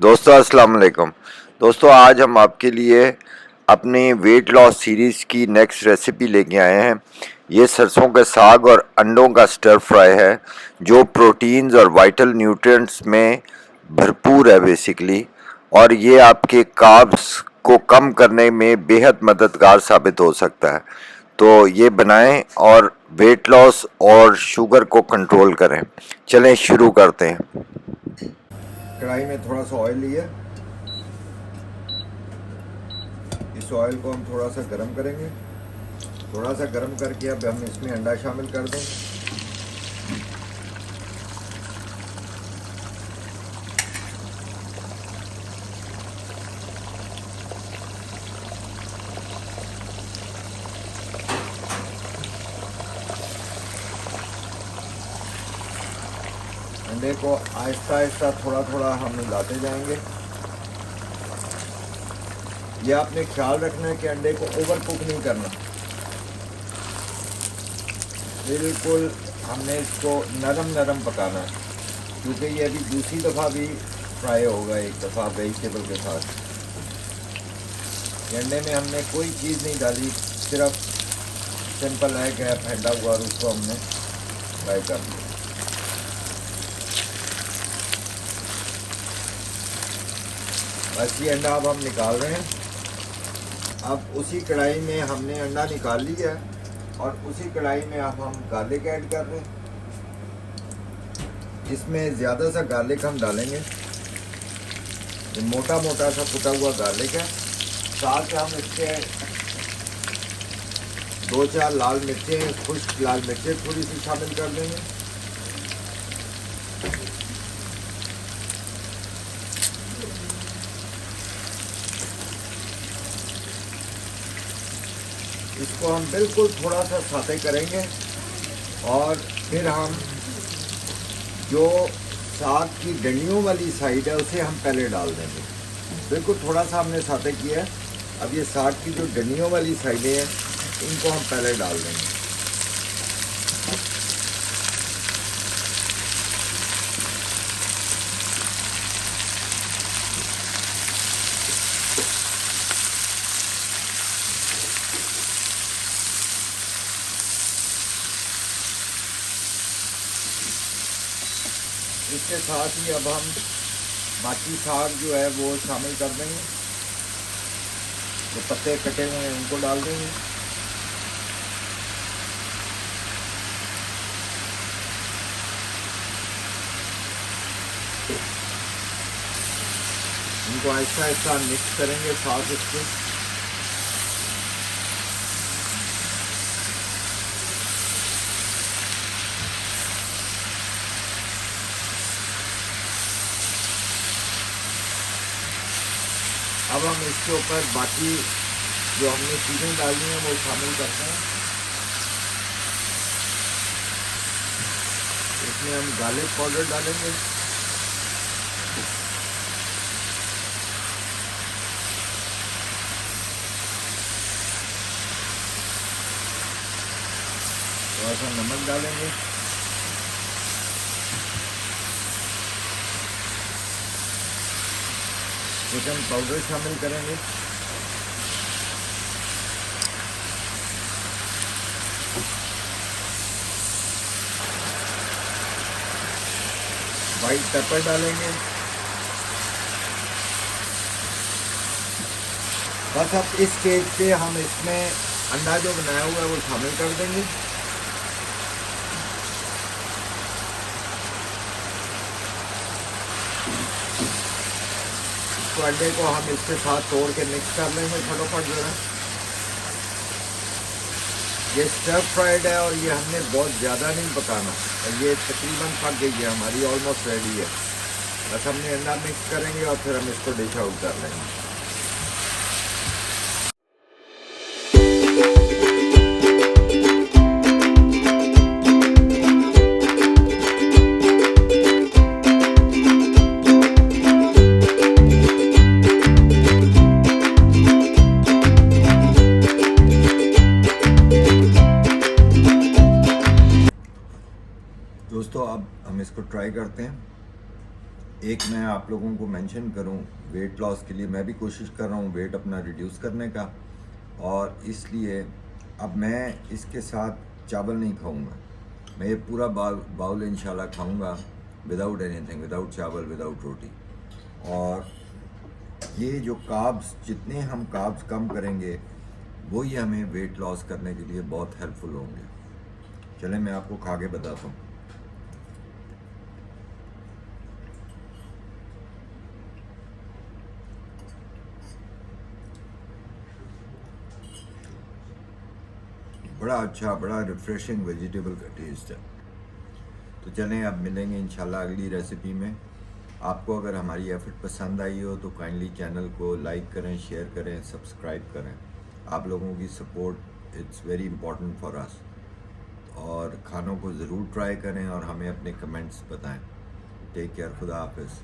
दोस्तों अस्सलाम वालेकुम। दोस्तों आज हम आपके लिए अपनी वेट लॉस सीरीज़ की नेक्स्ट रेसिपी लेके आए हैं। ये सरसों के साग और अंडों का स्टर फ्राई है जो प्रोटीन्स और वाइटल न्यूट्रिएंट्स में भरपूर है बेसिकली, और ये आपके कार्ब्स को कम करने में बेहद मददगार साबित हो सकता है। तो ये बनाएं और वेट लॉस और शुगर को कंट्रोल करें। चलें शुरू करते हैं। कढ़ाई में थोड़ा सा ऑयल लिया, इस ऑयल को हम थोड़ा सा गर्म करेंगे। थोड़ा सा गर्म करके अब हम इसमें अंडा शामिल कर दें। अंडे को आहिस्ता आहिस्ता थोड़ा थोड़ा हम मिलाते जाएंगे। ये आपने ख्याल रखना है कि अंडे को ओवर कुक नहीं करना, बिल्कुल हमने इसको नरम नरम पकाना है, क्योंकि ये अभी दूसरी दफ़ा भी फ्राई होगा एक दफ़ा वेजिटेबल के साथ। अंडे में हमने कोई चीज़ नहीं डाली, सिर्फ सिंपल एग है फेंटा हुआ, और उसको हमने फ्राई कर लिया। बस ये अंडा अब हम निकाल रहे हैं। अब उसी कढ़ाई में हमने अंडा निकाल लिया है और उसी कढ़ाई में अब हम गार्लिक ऐड कर रहे हैं। इसमें ज़्यादा सा गार्लिक हम डालेंगे, ये मोटा मोटा सा कुटा हुआ गार्लिक है। साथ हम इसके 2-4 लाल मिर्चें, खुश्क लाल मिर्चें थोड़ी सी शामिल कर देंगे। इसको हम बिल्कुल थोड़ा सा साते करेंगे और फिर हम जो साग की डंडियों वाली साइड है उसे हम पहले डाल देंगे। बिल्कुल थोड़ा सा हमने साते किया है। अब ये साग की जो डंडियों वाली साइडें हैं इनको हम पहले डाल देंगे। इसके साथ ही अब हम बाकी साग जो है वो शामिल कर देंगे, जो पत्ते कटे हुए हैं उनको डाल देंगे। इनको आहिस्ता आहिस्ता मिक्स करेंगे साथ इसके। अब हम इसके ऊपर बाकी जो हमने चीज़ें डाली हैं वो शामिल करते हैं। इसमें हम गार्लिक पाउडर डालेंगे, थोड़ा सा नमक डालेंगे, चिकन पाउडर शामिल करेंगे, वाइट पेपर डालेंगे। बस अब इस स्टेज पे हम इसमें अंडा जो बनाया हुआ है वो शामिल कर देंगे। तो अंडे को हम इसके साथ तोड़ के मिक्स कर लेंगे फटाफट जो है। ये स्टर फ्राइड है और ये हमने बहुत ज़्यादा नहीं पकाना, और ये तकरीबन पक गई है हमारी, ऑलमोस्ट रेडी है। बस हमने अंडा मिक्स करेंगे और फिर हम इसको डिश आउट कर लेंगे। दोस्तों अब हम इसको ट्राई करते हैं। एक मैं आप लोगों को मेंशन करूं, वेट लॉस के लिए मैं भी कोशिश कर रहा हूं वेट अपना रिड्यूस करने का, और इसलिए अब मैं इसके साथ चावल नहीं खाऊंगा। मैं ये पूरा बाउल इंशाल्लाह खाऊंगा विदाउट एनीथिंग, विदाउट चावल, विदाउट रोटी। और ये जो कार्ब्स, जितने हम कार्ब्स कम करेंगे वही हमें वेट लॉस करने के लिए बहुत हेल्पफुल होंगे। चलें मैं आपको खा के बताता हूँ। बड़ा अच्छा, बड़ा रिफ्रेशिंग वेजिटेबल का टेस्ट है। तो चलें अब मिलेंगे इंशाल्लाह अगली रेसिपी में। आपको अगर हमारी एफर्ट पसंद आई हो तो काइंडली चैनल को लाइक करें, शेयर करें, सब्सक्राइब करें। आप लोगों की support it's very important for us. और खानों को ज़रूर ट्राई करें और हमें अपने कमेंट्स बताएं। टेक केयर, खुदा हाफिज़।